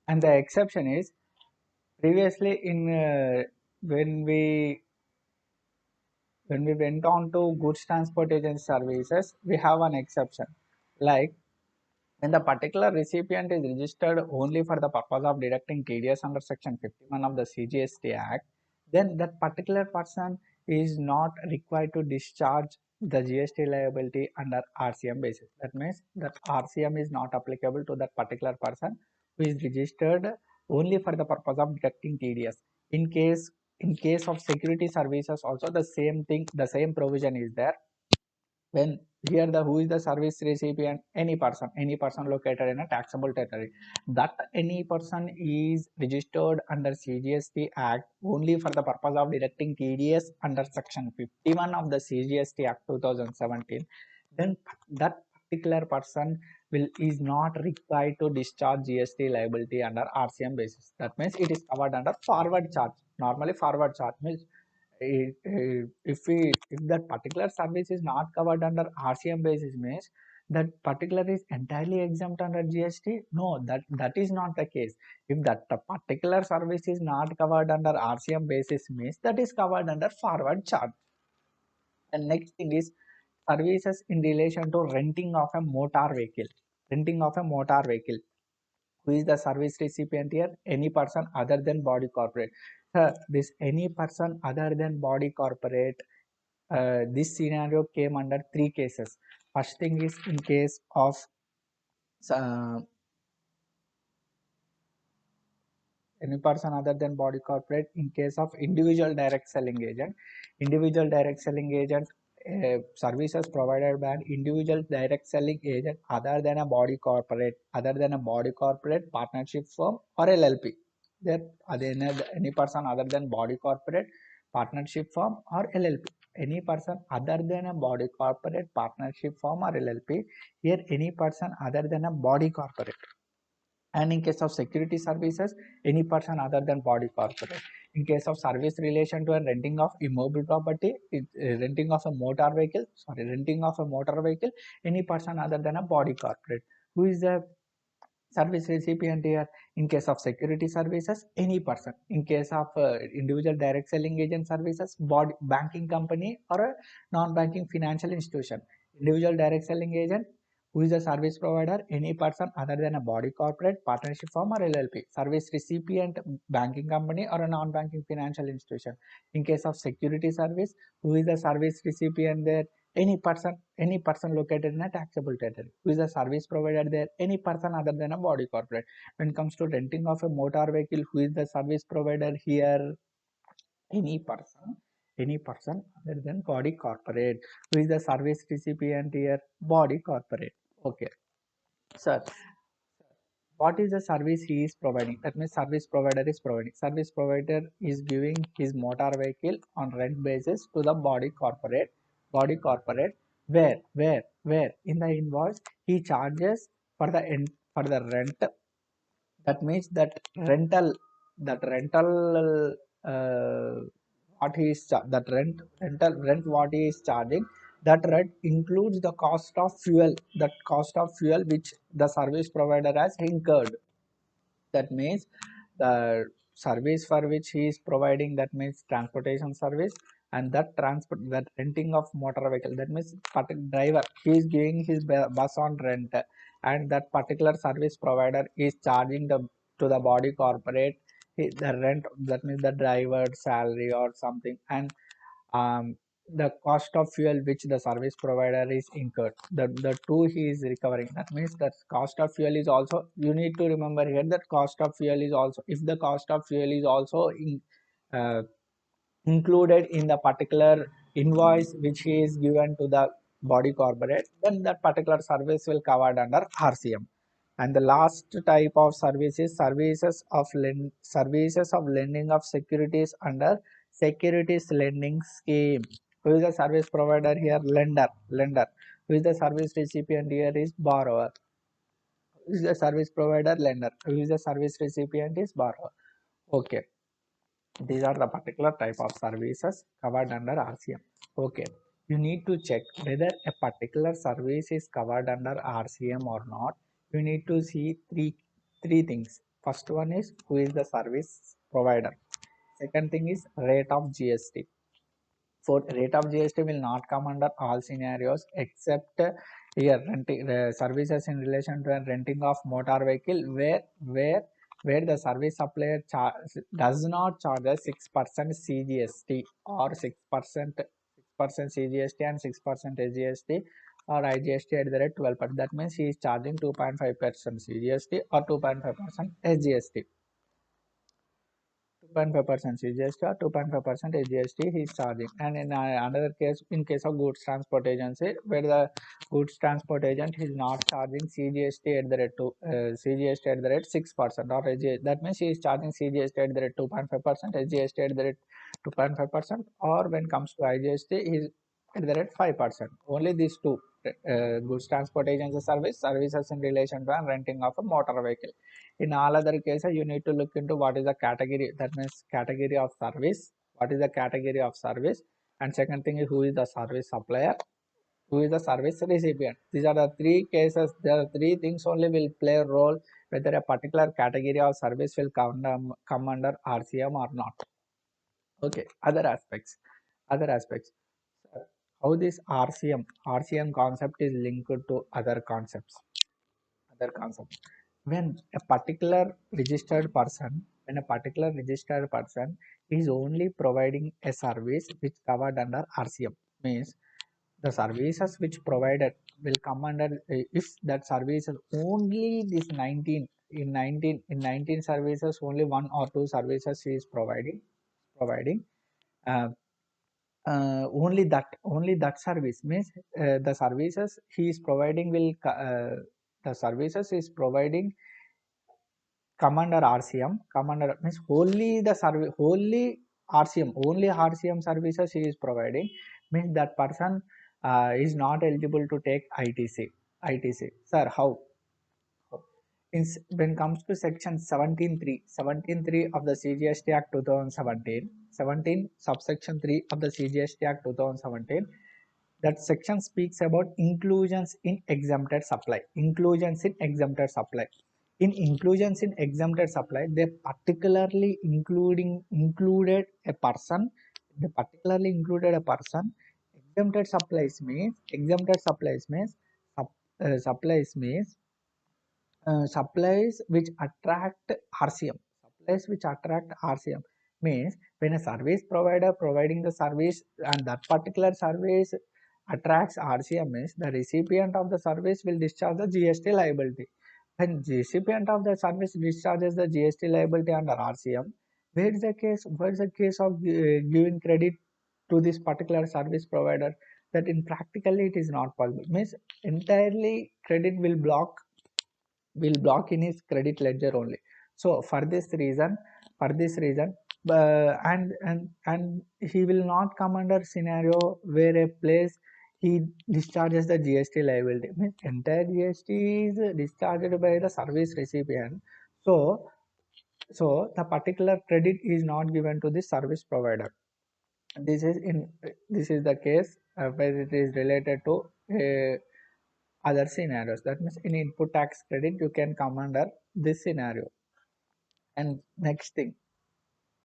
And the exception is previously in when we went on to goods transportation services, we have an exception. Like when the particular recipient is registered only for the purpose of deducting TDS under Section 51 of the CGST Act, then that particular person is not required to discharge the GST liability under RCM basis. That means that RCM is not applicable to that particular person who is registered only for the purpose of deducting TDS. In case of security services also the same thing, the same provision is there. When here the who is the service recipient, any person located in a taxable territory, that any person is registered under CGST Act only for the purpose of deducting TDS under Section 51 of the CGST Act 2017, then that particular person is not required to discharge GST liability under RCM basis. That means it is covered under forward charge. Normally forward charge means if that particular service is not covered under RCM basis, means that particular is entirely exempt under GST. No, that is not the case. If that particular service is not covered under RCM basis, means that is covered under forward charge. And next thing is services in relation to renting of a motor vehicle. Renting of a motor vehicle. Who is the service recipient here? Any person other than body corporate. This any person other than body corporate, this scenario came under three cases. First thing is in case of uh, any person other than body corporate, in case of individual direct selling agent. Individual direct selling agent, services provided by an individual direct selling agent other than a body corporate partnership firm or LLP. There any person other than body corporate partnership firm or LLP. Any person other than a body corporate partnership firm or LLP. Here any person other than a body corporate. And in case of security services, any person other than body corporate. In case of service relation to a renting of immobile property, renting of a motor vehicle, any person other than a body corporate. Who is the service recipient here? In case of security services, any person. In case of individual direct selling agent services, body banking company or a non-banking financial institution. Individual direct selling agent, who is a service provider? Any person other than a body corporate, partnership firm or LLP. Service recipient, banking company or a non-banking financial institution. In case of security service, who is the service recipient there? Any person located in a taxable territory. Who is a service provider there? Any person other than a body corporate. When it comes to renting of a motor vehicle, who is the service provider here? Any person, any person other than body corporate. Who is the service recipient here? Body corporate. Okay, sir, what is the service he is providing? That means service provider is providing. Service provider is giving his motor vehicle on rent basis to the body corporate. Body corporate, where in the invoice he charges for the rent. That means that rental what he is that rent what he is charging, that rent includes the cost of fuel, that cost of fuel which the service provider has incurred. That means the service for which he is providing, that means transportation service, and that renting of motor vehicle, that means driver, he is giving his bus on rent, and that particular service provider is charging to the body corporate the rent, that means the driver salary or something, and the cost of fuel which the service provider is incurred, the two he is recovering. That means that cost of fuel is also, you need to remember here that cost of fuel is also, if the cost of fuel is also uh, included in the particular invoice which is given to the body corporate, then that particular service will covered under RCM. And the last type of service is services of lending of securities under securities lending scheme. Who is the service provider here? Lender. Who is the service recipient here? Is borrower. Who is the service provider? Lender. Who is the service recipient? Is borrower. Okay, these are the particular type of services covered under RCM. Okay, you need to check whether a particular service is covered under RCM or not. You need to see three things. First one is who is the service provider. Second thing is rate of GST. For rate of GST will not come under all scenarios except here renting services in relation to renting of motor vehicle where the service supplier does not charge a 6% CGST or 6% CGST and 6% SGST or IGST at the rate 12%. That means he is charging 2.5% CGST or 2.5% SGST. 2.5% GST or 2.5% GST he is charging. And in another case, in case of goods transport agency, where the goods transport agent is not charging CGST at the rate CGST at the rate 6% or SGST. That means he is charging CGST at the rate 2.5%, SGST at the rate 2.5%, or when comes to IGST, he is at the rate 5%. Only these two goods transport agency services in relation to renting of a motor vehicle. In all other cases, you need to look into what is the category, that means category of service, what is the category of service, and second thing is who is the service supplier, who is the service recipient. These are the three cases. There are three things only will play a role whether a particular category of service will come under RCM or not. Okay, other aspects. How this RCM concept is linked to other concepts. When a particular registered person is only providing a service which covered under RCM, means the services which provided will come under if that service is only this 19 services, only one or two services he is providing uh, only that service, means the services he is providing will the services is providing come under RCM. Come under means only the service, only RCM services he is providing, means that person is not eligible to take ITC. Sir, how? When it comes to section 17.3 of the CGST Act 2017, 17 subsection 3 of the CGST Act 2017, that section speaks about inclusions in exempted supply. In inclusions in exempted supply, they particularly included a person. Exempted supplies means supplies which attract RCM. Means when a service provider providing the service and that particular service attracts RCM, means the recipient of the service will discharge the GST liability. When recipient of the service discharges the GST liability under RCM, where is the case of giving credit to this particular service provider? That in practically it is not possible. Means entirely credit will block in his credit ledger only. So for this reason, and he will not come under scenario where a place he discharges the GST liability. Means entire GST is discharged by the service recipient. So the particular credit is not given to the service provider. This is the case where it is related to other scenarios. That means in input tax credit you can come under this scenario. And next thing,